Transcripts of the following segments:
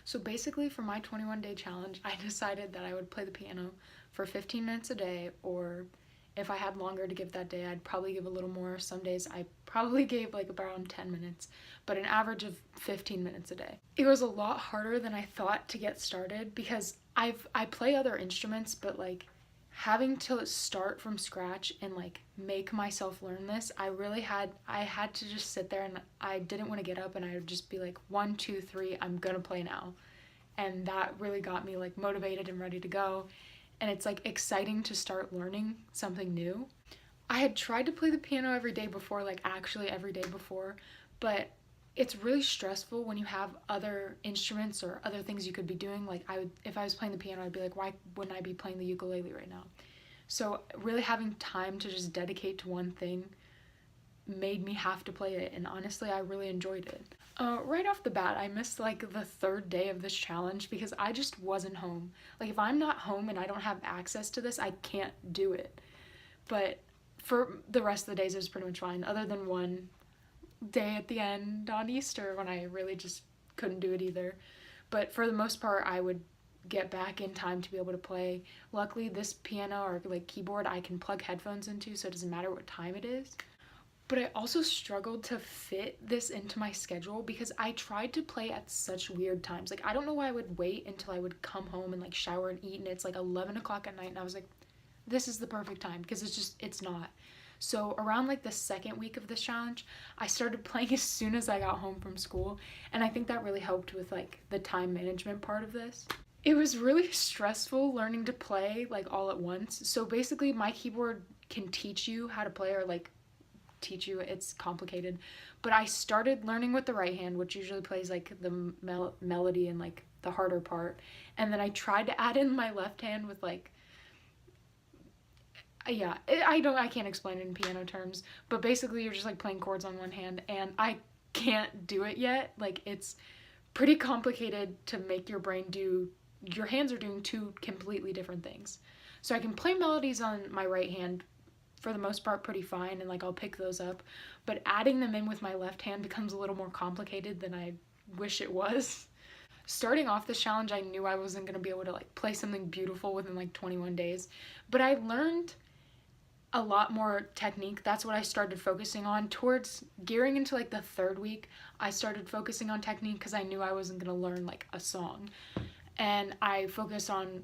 So basically, for my 21-day challenge, I decided that I would play the piano for 15 minutes a day, or if I had longer to give that day, I'd probably give a little more. Some days I probably gave like around 10 minutes, but an average of 15 minutes a day. It was a lot harder than I thought to get started because I play other instruments, but like having to start from scratch and like make myself learn this, I had to just sit there, and I didn't want to get up, and I would just be like, 1 2 3, I'm gonna play now. And that really got me like motivated and ready to go. And it's like exciting to start learning something new. I had tried to play the piano every day before, like actually every day before, but it's really stressful when you have other instruments or other things you could be doing. Like if I was playing the piano, I'd be like, why wouldn't I be playing the ukulele right now? So really having time to just dedicate to one thing made me have to play it, and honestly, I really enjoyed it. Right off the bat, I missed like the third day of this challenge because I just wasn't home. Like if I'm not home and I don't have access to this, I can't do it. But for the rest of the days, it was pretty much fine, other than one day at the end on Easter when I really just couldn't do it either. But for the most part, I would get back in time to be able to play. Luckily, this piano or like keyboard I can plug headphones into, so it doesn't matter what time it is. But I also struggled to fit this into my schedule because I tried to play at such weird times. Like, I don't know why I would wait until I would come home and like shower and eat, and it's like 11 o'clock at night, and I was like, this is the perfect time, because it's not. So around like the second week of this challenge, I started playing as soon as I got home from school, and I think that really helped with like the time management part of this. It was really stressful learning to play like all at once. So basically, my keyboard can teach you how to play, or like teach you, it's complicated, but I started learning with the right hand, which usually plays like the melody and like the harder part, and then I tried to add in my left hand with like, yeah, I can't explain it in piano terms, but basically you're just like playing chords on one hand, and I can't do it yet. Like, it's pretty complicated to make your brain do, your hands are doing two completely different things. So I can play melodies on my right hand for the most part pretty fine, and like I'll pick those up, but adding them in with my left hand becomes a little more complicated than I wish it was. Starting off this challenge, I knew I wasn't going to be able to like play something beautiful within like 21 days, but I learned a lot more technique. That's what I started focusing on. Towards gearing into like the third week, I started focusing on technique because I knew I wasn't going to learn like a song, and I focused on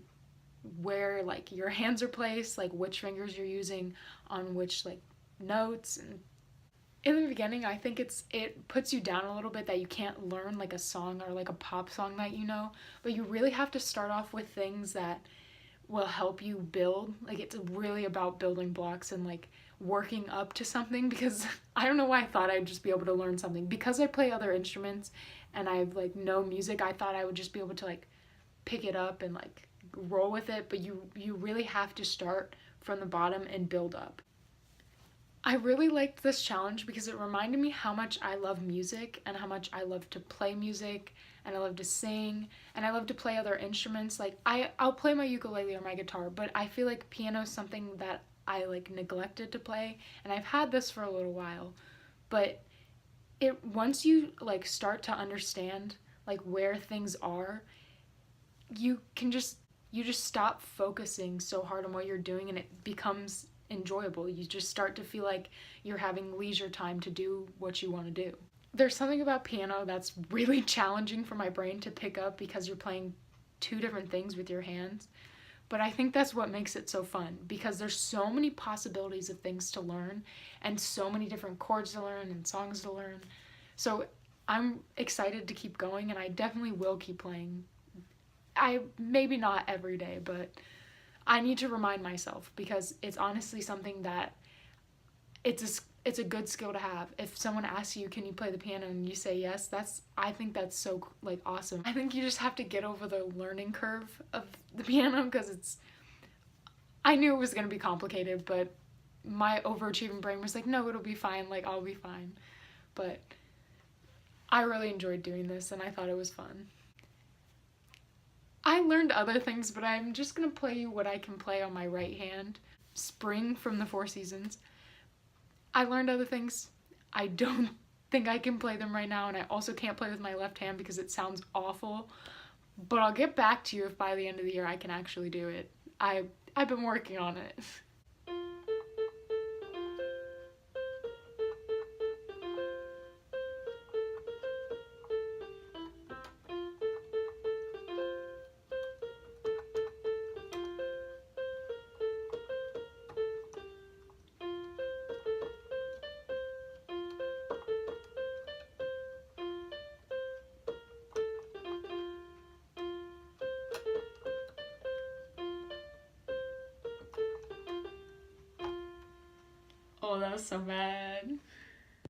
where like your hands are placed, like which fingers you're using on which like notes. And in the beginning, I think it puts you down a little bit that you can't learn like a song or like a pop song that you know, but you really have to start off with things that will help you build. Like, it's really about building blocks and like working up to something, because I don't know why I thought I'd just be able to learn something. Because I play other instruments and I've like know music, I thought I would just be able to like pick it up and like roll with it, but you really have to start from the bottom and build up. I really liked this challenge because it reminded me how much I love music and how much I love to play music, and I love to sing, and I love to play other instruments. Like I'll play my ukulele or my guitar, but I feel like piano is something that I like neglected to play, and I've had this for a little while. But it once you like start to understand like where things are, you can just you just stop focusing so hard on what you're doing, and it becomes enjoyable. You just start to feel like you're having leisure time to do what you want to do. There's something about piano that's really challenging for my brain to pick up because you're playing two different things with your hands. But I think that's what makes it so fun, because there's so many possibilities of things to learn and so many different chords to learn and songs to learn. So I'm excited to keep going, and I definitely will keep playing. I maybe not every day, but I need to remind myself, because it's honestly something that it's a good skill to have. If someone asks you, can you play the piano, and you say yes, I think that's so like awesome. I think you just have to get over the learning curve of the piano, because I knew it was going to be complicated, but my overachieving brain was like, no, it'll be fine, like I'll be fine. But I really enjoyed doing this, and I thought it was fun. I learned other things, but I'm just gonna play you what I can play on my right hand. Spring from the Four Seasons. I learned other things. I don't think I can play them right now, and I also can't play with my left hand because it sounds awful. But I'll get back to you if by the end of the year I can actually do it. I've been working on it. Oh, that was so bad.